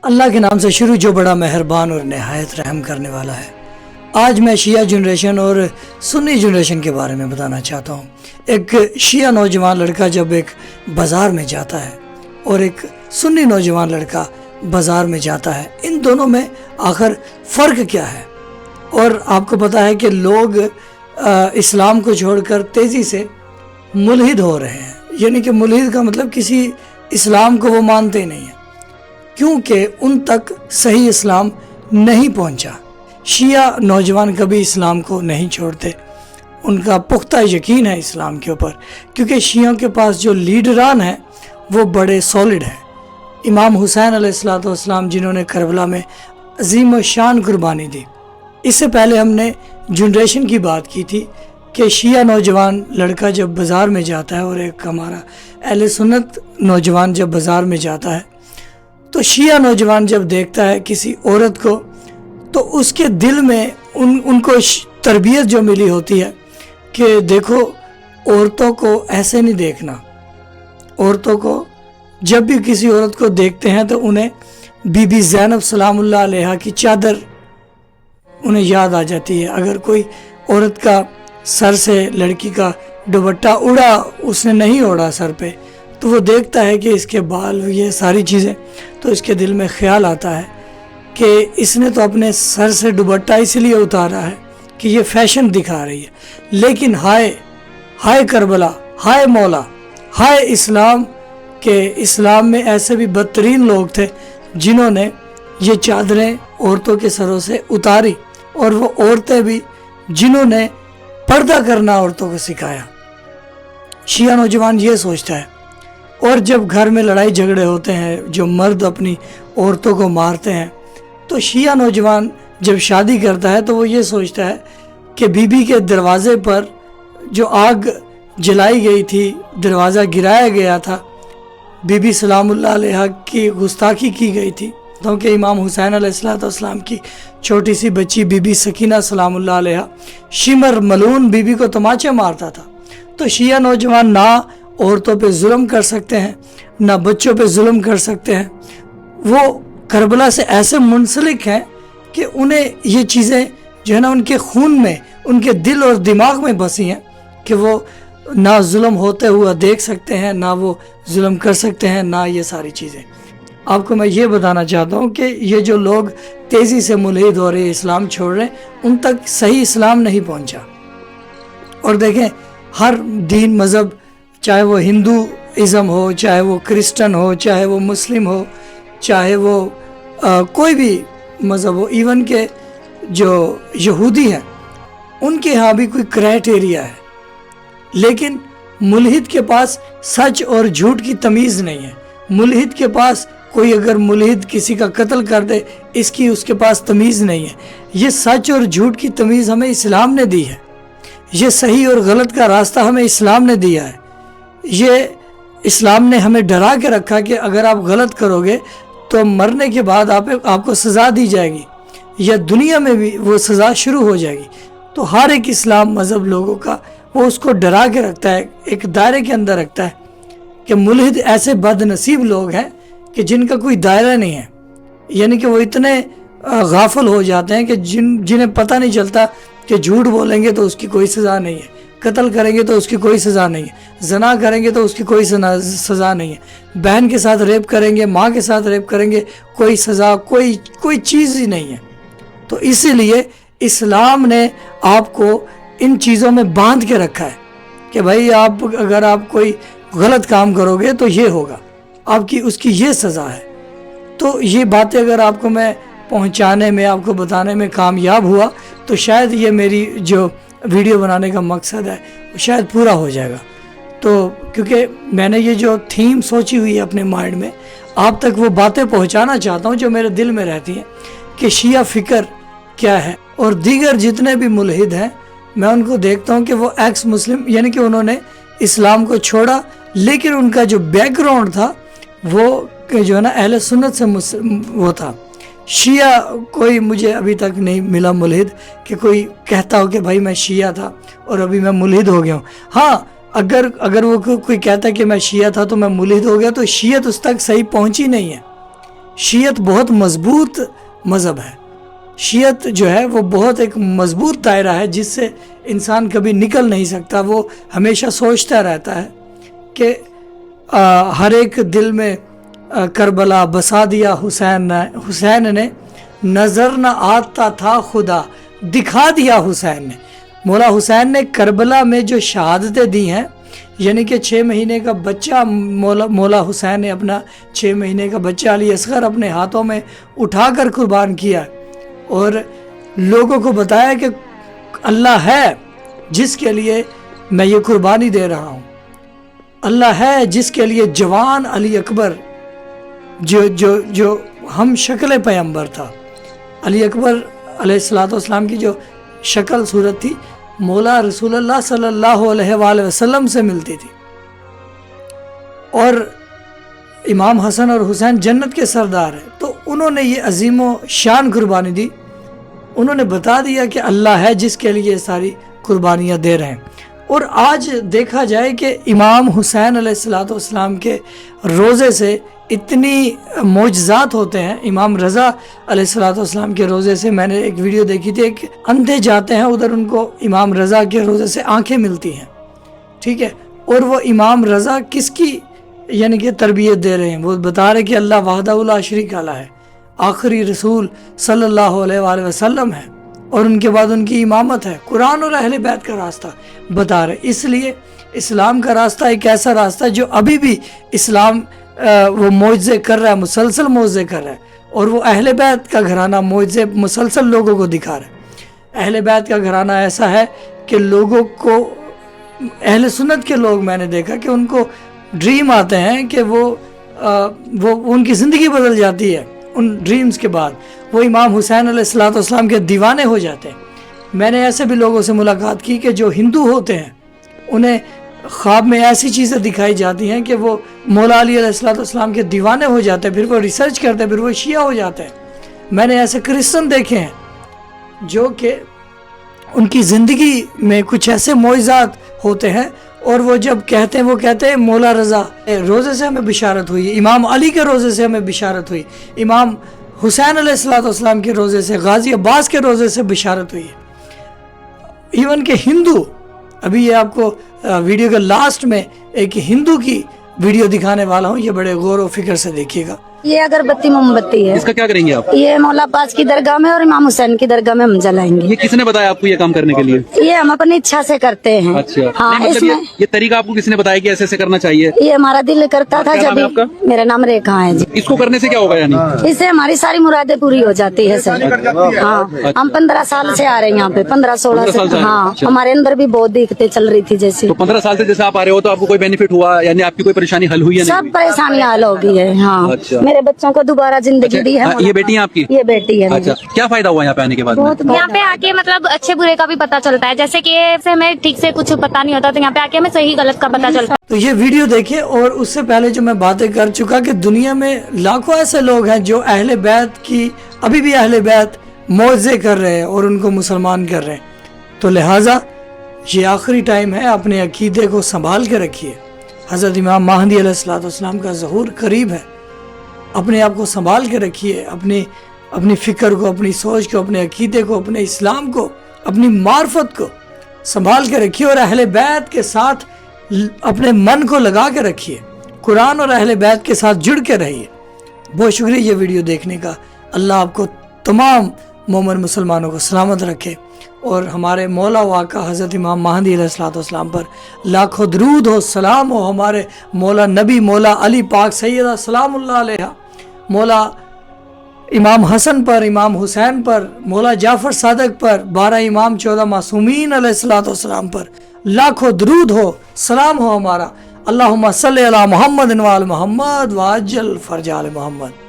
اللہ کے نام سے شروع جو بڑا مہربان اور نہایت رحم کرنے والا ہے۔ آج میں شیعہ جنریشن اور سنی جنریشن کے بارے میں بتانا چاہتا ہوں۔ ایک شیعہ نوجوان لڑکا جب ایک بازار میں جاتا ہے اور ایک سنی نوجوان لڑکا بازار میں جاتا ہے، ان دونوں میں آخر فرق کیا ہے؟ اور آپ کو پتہ ہے کہ لوگ اسلام کو چھوڑ کر تیزی سے ملحد ہو رہے ہیں، یعنی کہ ملحد کا مطلب کسی اسلام کو وہ مانتے نہیں ہیں، کیونکہ ان تک صحیح اسلام نہیں پہنچا۔ شیعہ نوجوان کبھی اسلام کو نہیں چھوڑتے، ان کا پختہ یقین ہے اسلام کے اوپر، کیونکہ شیعوں کے پاس جو لیڈران ہیں وہ بڑے سالڈ ہیں۔ امام حسین علیہ السلام جنہوں نے کربلا میں عظیم و شان قربانی دی۔ اس سے پہلے ہم نے جنریشن کی بات کی تھی کہ شیعہ نوجوان لڑکا جب بازار میں جاتا ہے اور ایک ہمارا اہل سنت نوجوان جب بازار میں جاتا ہے تو شیعہ نوجوان جب دیکھتا ہے کسی عورت کو تو اس کے دل میں ان کو تربیت جو ملی ہوتی ہے کہ دیکھو عورتوں کو ایسے نہیں دیکھنا، عورتوں کو جب بھی کسی عورت کو دیکھتے ہیں تو انہیں بی بی زینب سلام اللہ علیہا کی چادر انہیں یاد آ جاتی ہے۔ اگر کوئی عورت کا سر سے لڑکی کا دوپٹہ اڑا، اس نے نہیں اوڑا سر پہ، تو وہ دیکھتا ہے کہ اس کے بال یہ ساری چیزیں، تو اس کے دل میں خیال آتا ہے کہ اس نے تو اپنے سر سے دوپٹہ اس لیے اتارا ہے کہ یہ فیشن دکھا رہی ہے۔ لیکن ہائے کربلا، ہائے مولا، ہائے اسلام، کہ اسلام میں ایسے بھی بدترین لوگ تھے جنہوں نے یہ چادریں عورتوں کے سروں سے اتاری، اور وہ عورتیں بھی جنہوں نے پردہ کرنا عورتوں کو سکھایا۔ شیعہ نوجوان یہ سوچتا ہے، اور جب گھر میں لڑائی جھگڑے ہوتے ہیں، جو مرد اپنی عورتوں کو مارتے ہیں، تو شیعہ نوجوان جب شادی کرتا ہے تو وہ یہ سوچتا ہے کہ بی بی کے دروازے پر جو آگ جلائی گئی تھی، دروازہ گرایا گیا تھا، بی بی سلام اللہ علیہ کی گستاخی کی گئی تھی، کیونکہ امام حسین علیہ السلام کی چھوٹی سی بچی بی بی سکینہ سلام اللہ علیہ شمر ملعون بی بی کو تماچے مارتا تھا۔ تو شیعہ نوجوان نہ عورتوں پہ ظلم کر سکتے ہیں، نہ بچوں پہ ظلم کر سکتے ہیں، وہ کربلا سے ایسے منسلک ہیں کہ انہیں یہ چیزیں جو ہے نا ان کے خون میں، ان کے دل اور دماغ میں بسی ہیں کہ وہ نہ ظلم ہوتے ہوا دیکھ سکتے ہیں، نہ وہ ظلم کر سکتے ہیں، نہ یہ ساری چیزیں۔ آپ کو میں یہ بتانا چاہتا ہوں کہ یہ جو لوگ تیزی سے ملحد ہو رہے، اسلام چھوڑ رہے ہیں، ان تک صحیح اسلام نہیں پہنچا۔ اور دیکھیں، ہر دین مذہب، چاہے وہ ہندوازم ہو، چاہے وہ کرسچن ہو، چاہے وہ مسلم ہو، چاہے وہ کوئی بھی مذہب ہو، ایون کہ جو یہودی ہیں ان کے ہاں بھی کوئی کرائٹیریا ہے، لیکن ملحد کے پاس سچ اور جھوٹ کی تمیز نہیں ہے۔ ملحد کے پاس کوئی اگر ملحد کسی کا قتل کر دے، اس کے پاس تمیز نہیں ہے۔ یہ سچ اور جھوٹ کی تمیز ہمیں اسلام نے دی ہے، یہ صحیح اور غلط کا راستہ ہمیں اسلام نے دیا ہے۔ یہ اسلام نے ہمیں ڈرا کے رکھا کہ اگر آپ غلط کرو گے تو مرنے کے بعد آپ کو سزا دی جائے گی، یا دنیا میں بھی وہ سزا شروع ہو جائے گی۔ تو ہر ایک اسلام مذہب لوگوں کا وہ اس کو ڈرا کے رکھتا ہے، ایک دائرے کے اندر رکھتا ہے کہ ملحد ایسے بد نصیب لوگ ہیں کہ جن کا کوئی دائرہ نہیں ہے، یعنی کہ وہ اتنے غافل ہو جاتے ہیں کہ جنہیں پتہ نہیں چلتا کہ جھوٹ بولیں گے تو اس کی کوئی سزا نہیں ہے، قتل کریں گے تو اس کی کوئی سزا نہیں ہے، زنا کریں گے تو اس کی کوئی سزا نہیں ہے، بہن کے ساتھ ریپ کریں گے، ماں کے ساتھ ریپ کریں گے، کوئی سزا، کوئی چیز ہی نہیں ہے۔ تو اسی لیے اسلام نے آپ کو ان چیزوں میں باندھ کے رکھا ہے کہ بھائی اگر آپ کوئی غلط کام کرو گے تو یہ ہوگا، اس کی یہ سزا ہے۔ تو یہ باتیں اگر آپ کو میں پہنچانے میں، آپ کو بتانے میں کامیاب ہوا تو شاید یہ میری جو ویڈیو بنانے کا مقصد ہے وہ شاید پورا ہو جائے گا۔ تو کیونکہ میں نے یہ جو تھیم سوچی ہوئی ہے اپنے مائنڈ میں، آپ تک وہ باتیں پہنچانا چاہتا ہوں جو میرے دل میں رہتی ہیں کہ شیعہ فکر کیا ہے۔ اور دیگر جتنے بھی ملحد ہیں، میں ان کو دیکھتا ہوں کہ وہ ایکس مسلم، یعنی کہ انہوں نے اسلام کو چھوڑا، لیکن ان کا جو بیک گراؤنڈ تھا وہ جو ہے نا اہل سنت سے وہ تھا۔ شیعہ کوئی مجھے ابھی تک نہیں ملا ملحد کہ کوئی کہتا ہو کہ بھائی میں شیعہ تھا اور ابھی میں ملحد ہو گیا ہوں۔ ہاں، اگر وہ کوئی کہتا ہے کہ میں شیعہ تھا تو میں ملحد ہو گیا، تو شیعت اس تک صحیح پہنچی نہیں ہے۔ شیعت بہت مضبوط مذہب ہے. شیعت جو ہے وہ بہت ایک مضبوط دائرہ ہے جس سے انسان کبھی نکل نہیں سکتا. وہ ہمیشہ سوچتا رہتا ہے کہ ہر ایک دل میں کربلا بسا دیا حسین نے، نظر نہ آتا تھا خدا دکھا دیا حسین نے. مولا حسین نے کربلا میں جو شہادتیں دی ہیں، یعنی کہ 6 مہینے کا بچہ مولا حسین نے اپنا 6 مہینے کا بچہ علی اصغر اپنے ہاتھوں میں اٹھا کر قربان کیا اور لوگوں کو بتایا کہ اللہ ہے جس کے لیے میں یہ قربانی دے رہا ہوں. اللہ ہے جس کے لیے جوان علی اکبر جو ہم شکل پیغمبر تھا. علی اکبر علیہ السلام کی جو شکل صورت تھی مولا رسول اللہ صلی اللہ علیہ وآلہ وسلم سے ملتی تھی. اور امام حسن اور حسین جنت کے سردار ہیں، تو انہوں نے یہ عظیم و شان قربانی دی. انہوں نے بتا دیا کہ اللہ ہے جس کے لیے ساری قربانیاں دے رہے ہیں. اور آج دیکھا جائے کہ امام حسین علیہ السلام کے روزے سے اتنی معجزات ہوتے ہیں. امام رضا علیہ السلام کے روزے سے میں نے ایک ویڈیو دیکھی تھی، ایک اندھے جاتے ہیں ادھر، ان کو امام رضا کے روزے سے آنکھیں ملتی ہیں. ٹھیک ہے، اور وہ امام رضا کس کی یعنی کہ تربیت دے رہے ہیں؟ وہ بتا رہے کہ اللہ وحدہ لا شریک لہ ہے، آخری رسول صلی اللہ علیہ وآلہ وسلم ہے، اور ان کے بعد ان کی امامت ہے. قرآن اور اہل بیت کا راستہ بتا رہے. اس لیے اسلام کا راستہ ایک ایسا راستہ ہے جو ابھی بھی اسلام وہ معجزے کر رہا ہے، مسلسل معجزے کر رہا ہے، اور وہ اہل بیت کا گھرانہ معجزے مسلسل لوگوں کو دکھا رہا ہے. اہل بیت کا گھرانہ ایسا ہے کہ لوگوں کو، اہل سنت کے لوگ میں نے دیکھا کہ ان کو ڈریم آتے ہیں کہ وہ ان کی زندگی بدل جاتی ہے. ان ڈریمز کے بعد وہ امام حسین علیہ السلام کے دیوانے ہو جاتے ہیں. میں نے ایسے بھی لوگوں سے ملاقات کی کہ جو ہندو ہوتے ہیں انہیں خواب میں ایسی چیزیں دکھائی جاتی ہیں کہ وہ مولا علی علیہ السلام کے دیوانے ہو جاتے ہیں، پھر وہ ریسرچ کرتے ہیں، پھر وہ شیعہ ہو جاتے ہیں. میں نے ایسے کرسچن دیکھے ہیں جو کہ ان کی زندگی میں کچھ ایسے معجزات ہوتے ہیں، اور وہ جب کہتے ہیں مولا رضا روزے سے ہمیں بشارت ہوئی، امام علی کے روزے سے ہمیں بشارت ہوئی، امام حسین علیہ السلام کے روزے سے، غازی عباس کے روزے سے بشارت ہوئی. ایون کہ ہندو، ابھی یہ آپ کو ویڈیو کے لاسٹ میں ایک ہندو کی ویڈیو دکھانے والا ہوں، یہ بڑے غور و فکر سے دیکھیے گا. یہ اگربتی موم بتی ہے. اس کا کیا کریں گے آپ؟ یہ مولا عباس کی درگاہ میں اور امام حسین کی درگاہ میں ہم جلائیں گے. یہ کس نے بتایا آپ کو یہ کام کرنے کے لیے؟ یہ ہم اپنی اچھا سے کرتے ہیں. اچھا، ہاں، نہیں، اس مطلب میں یہ طریقہ آپ کو کس نے بتایا کہ ایسے ایسے کرنا چاہیے؟ یہ ہمارا دل کرتا تھا. کیا نام ہے جب آپ کا؟ میرا نام ریکھا ہے جی. اس کو کرنے سے کیا ہوگا یعنی؟ اس سے ہماری ساری مرادیں پوری ہو جاتی ہے سر. ہاں، ہم 15 سال سے آ رہے ہیں یہاں پہ، 15-16 سے. ہاں، ہمارے اندر بھی بہت دقتیں چل رہی تھی جیسے. تو 15 سال سے جیسے آپ آ رہے ہو تو آپ کو کوئی بینیفٹ ہوا، یعنی آپ کی کوئی پریشانی حل ہوئی ہے؟ سب پریشانیاں حل ہو گئی ہے. ہاں، اچھا. میرے بچوں کو دوبارہ زندگی دی ہے. یہ بیٹی ہیں آپ کی؟ یہ بیٹی ہے. اچھا، کیا فائدہ ہوا یہاں پہ آنے کے بعد؟ یہاں پہ آ کے مطلب اچھے برے کا بھی پتہ چلتا ہے، جیسے کہ ہمیں ٹھیک سے کچھ پتہ نہیں ہوتا، تو یہاں پہ آ کے ہمیں صحیح غلط کا پتہ چلتا ہے. تو یہ ویڈیو دیکھیں. اور اس سے پہلے جو میں باتیں کر چکا کہ دنیا میں لاکھوں ایسے لوگ ہیں جو اہل بیت کی، ابھی بھی اہل بیت معجزے کر رہے ہیں اور ان کو مسلمان کر رہے ہیں. تو لہٰذا یہ آخری ٹائم ہے، اپنے عقیدے کو سنبھال کے رکھیے. حضرت امام مہدی علیہ السلام کا ظہور قریب ہے. اپنے آپ کو سنبھال کے رکھیے، اپنی فکر کو، اپنی سوچ کو، اپنے عقیدے کو، اپنے اسلام کو، اپنی معرفت کو سنبھال کے رکھیے، اور اہل بیت کے ساتھ اپنے من کو لگا کے رکھیے. قرآن اور اہل بیت کے ساتھ جڑ کے رہیے. بہت شکریہ یہ ویڈیو دیکھنے کا. اللہ آپ کو تمام مومن مسلمانوں کو سلامت رکھے، اور ہمارے مولا و آقا حضرت امام مہدی علیہ السلام پر لاکھوں درود ہو، سلام ہو. ہمارے مولا نبی مولا علی پاک سیدہ سلام اللہ علیہ، مولا امام حسن پر، امام حسین پر، مولا جعفر صادق پر، 12 امام 14 معصومین علیہ السلام پر لاکھوں درود ہو، سلام ہو ہمارا. اللہم صلی علی محمد و آل محمد وعجل فرج آل محمد.